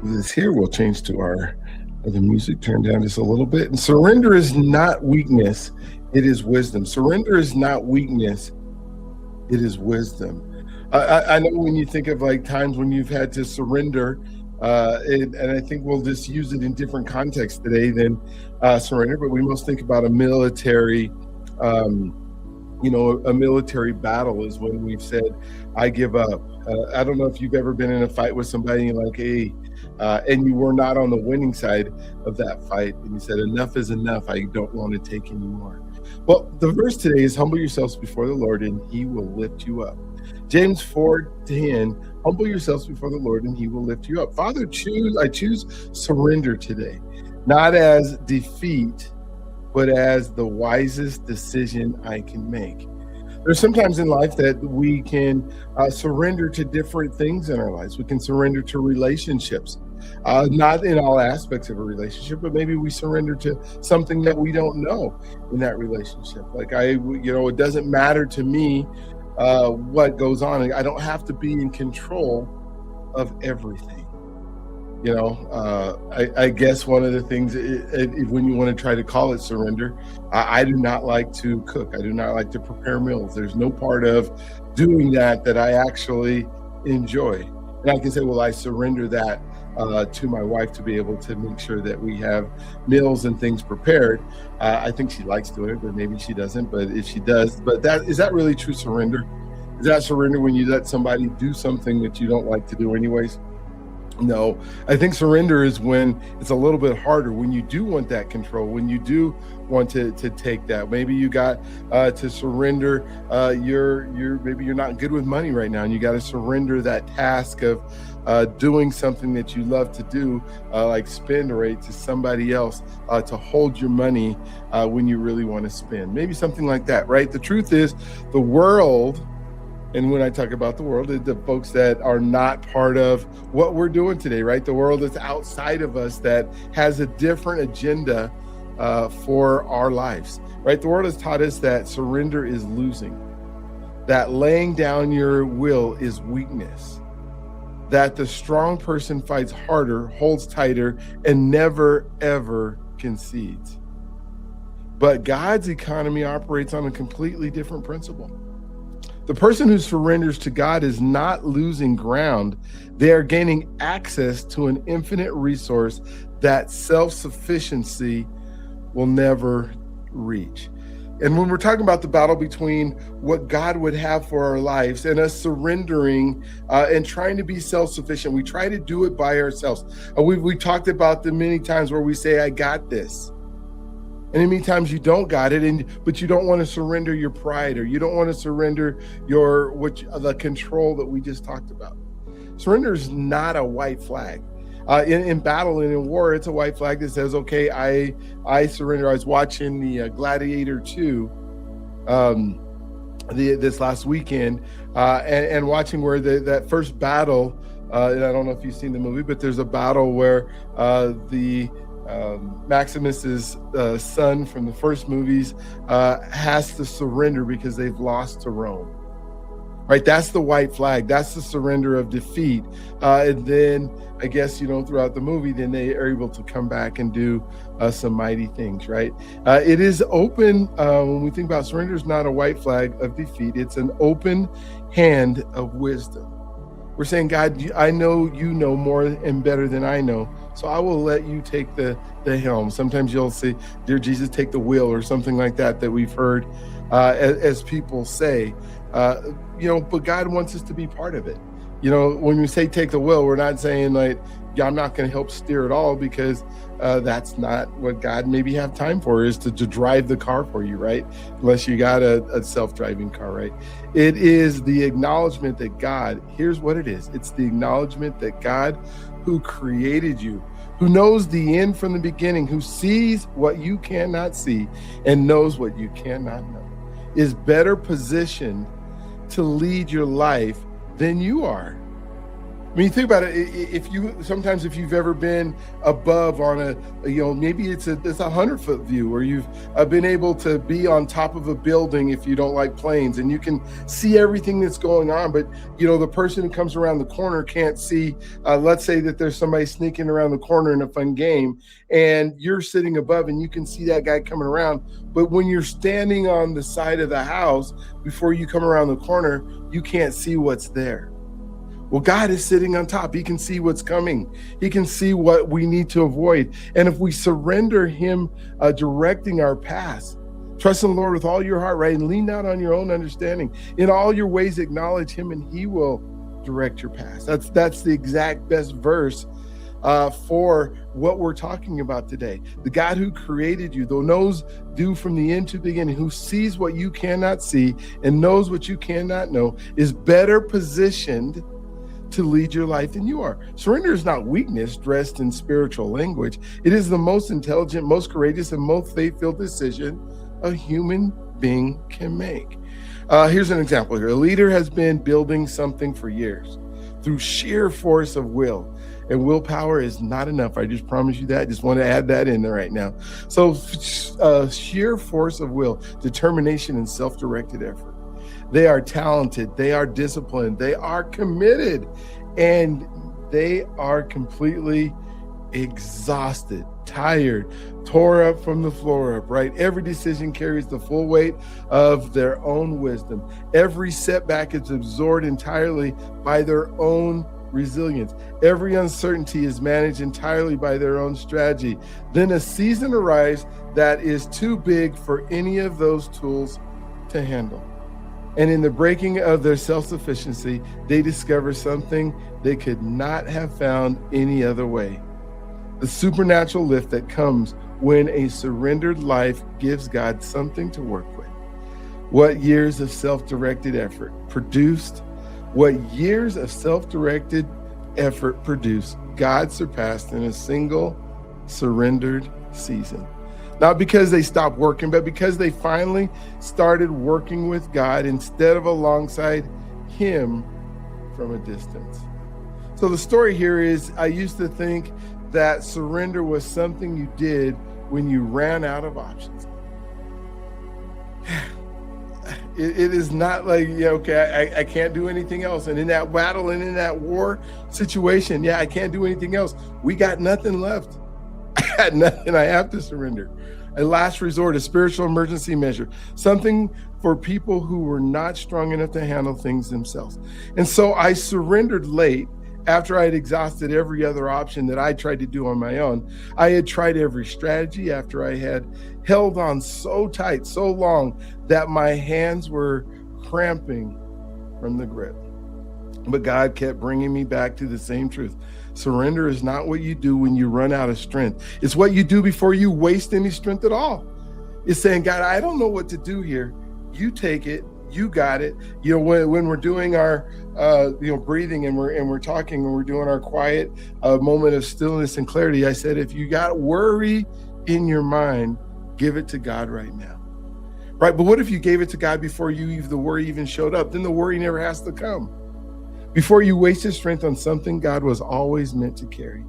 This here will change to our the music, turn down just a little bit. And surrender is not weakness, it is wisdom. Surrender is not weakness, it is wisdom. I know when you think of like times when you've had to surrender, and I think we'll just use it in different contexts today than surrender, but we must think about a military. A military battle is when we've said, I give up. I don't know if you've ever been in a fight with somebody and you're like, hey, and you were not on the winning side of that fight. And you said, enough is enough. I don't want to take anymore. Well, the verse today is humble yourselves before the Lord and he will lift you up. James 4:10, humble yourselves before the Lord and he will lift you up. Father, I choose surrender today, not as defeat, but as the wisest decision I can make. There's sometimes in life that we can surrender to different things in our lives. We can surrender to relationships, not in all aspects of a relationship, but maybe we surrender to something that we don't know in that relationship. Like it doesn't matter to me what goes on. I don't have to be in control of everything. I guess one of the things, when you want to try to call it surrender, I do not like to cook. I do not like to prepare meals. There's no part of doing that I actually enjoy. And I can say, well, I surrender that to my wife to be able to make sure that we have meals and things prepared. I think she likes doing it, but maybe she doesn't. But if she does, is that really true surrender? Is that surrender when you let somebody do something that you don't like to do anyways? No, I think surrender is when it's a little bit harder, when you do want that control, when you do want to take that. Maybe you got to surrender. Maybe you're not good with money right now, and you got to surrender that task of doing something that you love to do, like spend rate, to somebody else to hold your money when you really want to spend. Maybe something like that, right? The truth is, the world. And when I talk about the world, the folks that are not part of what we're doing today, right? The world that's outside of us that has a different agenda for our lives, right? The world has taught us that surrender is losing, that laying down your will is weakness, that the strong person fights harder, holds tighter, and never, ever concedes. But God's economy operates on a completely different principle. The person who surrenders to God is not losing ground. They are gaining access to an infinite resource that self-sufficiency will never reach. And when we're talking about the battle between what God would have for our lives and us surrendering and trying to be self-sufficient, we try to do it by ourselves. We talked about the many times where we say, I got this. And many times you don't got it, but you don't want to surrender your pride, or you don't want to surrender the control that we just talked about. Surrender is not a white flag. In battle and in war, it's a white flag that says, okay, I surrender. I was watching the Gladiator 2 this last weekend and watching where that first battle, and I don't know if you've seen the movie, but there's a battle where Maximus's son from the first movies has to surrender because they've lost to Rome. Right, that's the white flag. That's the surrender of defeat. And then I guess throughout the movie, then they are able to come back and do some mighty things. Right, it is open when we think about surrender. Is not a white flag of defeat. It's an open hand of wisdom. We're saying, God, I know you know more and better than I know, so I will let you take the helm. Sometimes you'll say, dear Jesus, take the wheel, or something like that we've heard as people say. But God wants us to be part of it. When we say take the wheel, we're not saying like, I'm not going to help steer at all, because that's not what God maybe have time for, is to drive the car for you, right? Unless you got a self-driving car, right? It is the acknowledgement that God, here's what it is. It's the acknowledgement that God, who created you, who knows the end from the beginning, who sees what you cannot see and knows what you cannot know, is better positioned to lead your life than you are. I mean, think about it. If if you've ever been above on maybe it's a 100-foot view, or you've been able to be on top of a building if you don't like planes, and you can see everything that's going on, but the person who comes around the corner can't see. Let's say that there's somebody sneaking around the corner in a fun game, and you're sitting above, and you can see that guy coming around. But when you're standing on the side of the house before you come around the corner, you can't see what's there. Well, God is sitting on top. He can see what's coming. He can see what we need to avoid. And if we surrender him directing our paths, trust in the Lord with all your heart, right? And lean not on your own understanding. In all your ways, acknowledge him, and he will direct your paths. That's the exact best verse for what we're talking about today. The God who created you, though knows due from the end to the beginning, who sees what you cannot see and knows what you cannot know, is better positioned to lead your life than you are. Surrender is not weakness dressed in spiritual language. It is the most intelligent, most courageous, and most faith-filled decision a human being can make. Here's an example here. A leader has been building something for years through sheer force of will. And willpower is not enough. I just promise you that. I just want to add that in there right now. So sheer force of will, determination, and self-directed effort. They are talented, they are disciplined, they are committed, and they are completely exhausted, tired, tore up from the floor up, right? Every decision carries the full weight of their own wisdom. Every setback is absorbed entirely by their own resilience. Every uncertainty is managed entirely by their own strategy. Then a season arrives that is too big for any of those tools to handle. And in the breaking of their self-sufficiency, they discover something they could not have found any other way. The supernatural lift that comes when a surrendered life gives God something to work with. What years of self-directed effort produced, God surpassed in a single surrendered season. Not because they stopped working, but because they finally started working with God instead of alongside him from a distance. So the story here is, I used to think that surrender was something you did when you ran out of options. It is not like, I can't do anything else. And in that battle and in that war situation, I can't do anything else. We got nothing left. I got nothing. I have to surrender. A last resort, a spiritual emergency measure, something for people who were not strong enough to handle things themselves. And so I surrendered late after I had exhausted every other option that I tried to do on my own. I had tried every strategy after I had held on so tight, so long that my hands were cramping from the grip. But God kept bringing me back to the same truth. Surrender is not what you do when you run out of strength. It's what you do before you waste any strength at all. It's saying, God, I don't know what to do here. You take it. You got it. When we're doing our, breathing and we're talking and we're doing our quiet moment of stillness and clarity, I said, if you got worry in your mind, give it to God right now. Right? But what if you gave it to God before the worry even showed up? Then the worry never has to come. Before you wasted strength on something God was always meant to carry.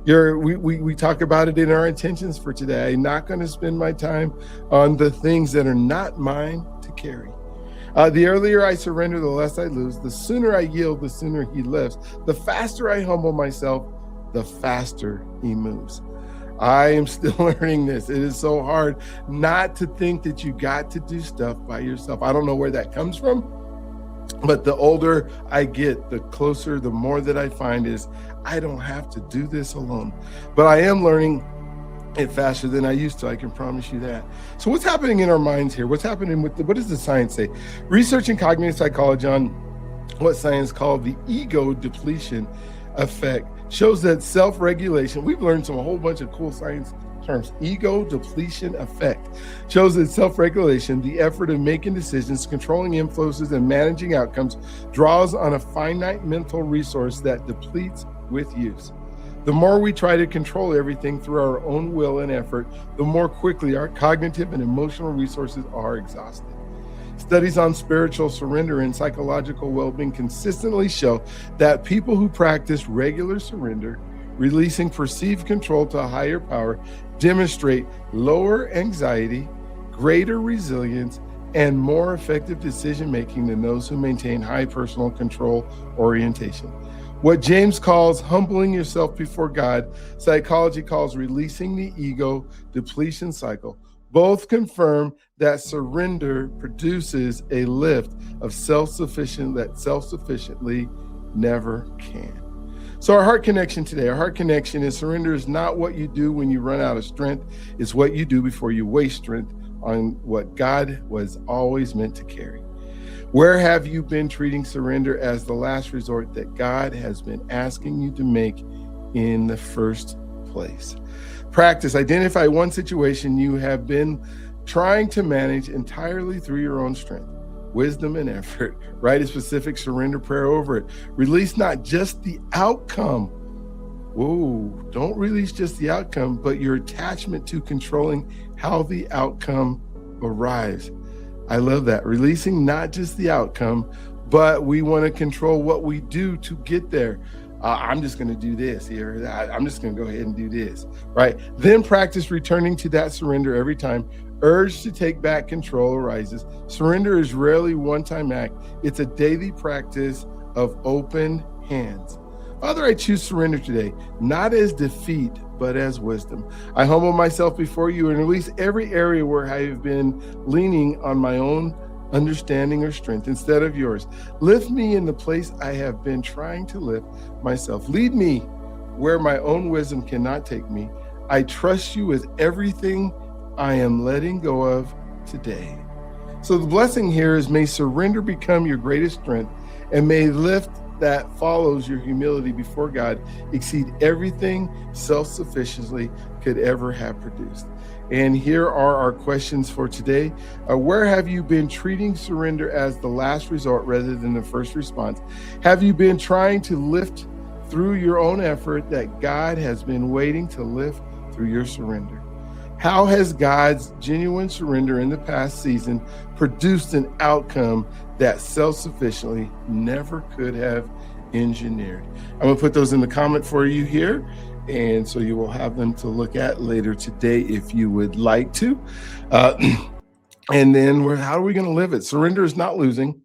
We talk about it in our intentions for today. I'm not going to spend my time on the things that are not mine to carry. The earlier I surrender, the less I lose. The sooner I yield, the sooner he lifts. The faster I humble myself, the faster he moves. I am still learning this. It is so hard not to think that you got to do stuff by yourself. I don't know where that comes from. But the older I get, the closer, the more that I find is I don't have to do this alone. But I am learning it faster than I used to. I can promise you that. So what's happening in our minds here? What's happening what does the science say? Research in cognitive psychology on what science called the ego depletion effect shows that self-regulation, we've learned a whole bunch of cool science terms. Ego depletion effect shows that self-regulation, the effort of making decisions, controlling influences, and managing outcomes, draws on a finite mental resource that depletes with use. The more we try to control everything through our own will and effort, the more quickly our cognitive and emotional resources are exhausted. Studies on spiritual surrender and psychological well being consistently show that people who practice regular surrender, releasing perceived control to a higher power, demonstrate lower anxiety, greater resilience, and more effective decision making than those who maintain high personal control orientation. What James calls humbling yourself before God, psychology calls releasing the ego depletion cycle. Both confirm that surrender produces a lift of self-sufficient that self-sufficiently never can. So our heart connection today, our heart connection is surrender is not what you do when you run out of strength, it's what you do before you waste strength on what God was always meant to carry. Where have you been treating surrender as the last resort that God has been asking you to make in the first place? Practice. Identify one situation you have been trying to manage entirely through your own strength, wisdom, and effort. Write a specific surrender prayer over it. Release not just the outcome. Whoa, don't release just the outcome, but your attachment to controlling how the outcome arrives. I love that. Releasing not just the outcome, but we want to control what we do to get there. I'm just going to do this here. I'm just going to go ahead and do this, right? Then practice returning to that surrender every time urge to take back control arises. Surrender is rarely one-time act. It's a daily practice of open hands. Father, I choose surrender today, not as defeat, but as wisdom. I humble myself before you and release every area where I have been leaning on my own understanding or strength instead of yours. Lift me in the place I have been trying to lift myself. Lead me where my own wisdom cannot take me. I trust you with everything I am letting go of today. So the blessing here is may surrender become your greatest strength, and may lift that follows your humility before God exceed everything self-sufficiency could ever have produced. And here are our questions for today. Where have you been treating surrender as the last resort rather than the first response? Have you been trying to lift through your own effort that God has been waiting to lift through your surrender? How has God's genuine surrender in the past season produced an outcome that self-sufficiently never could have engineered? I'm going to put those in the comment for you here. And so you will have them to look at later today if you would like to. And then how are we going to live it? Surrender is not losing.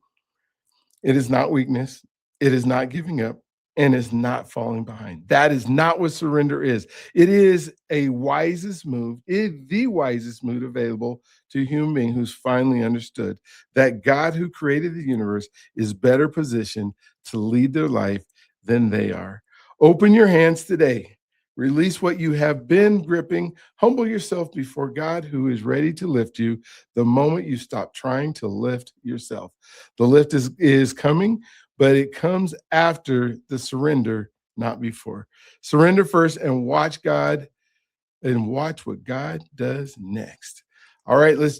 It is not weakness. It is not giving up, and is not falling behind. That is not what surrender is. It is the wisest move available to a human being who's finally understood that God, who created the universe, is better positioned to lead their life than they are. Open your hands today. Release what you have been gripping. Humble yourself before God, who is ready to lift you the moment you stop trying to lift yourself. The lift is coming, but it comes after the surrender, not before. Surrender first and watch what God does next. All right, let's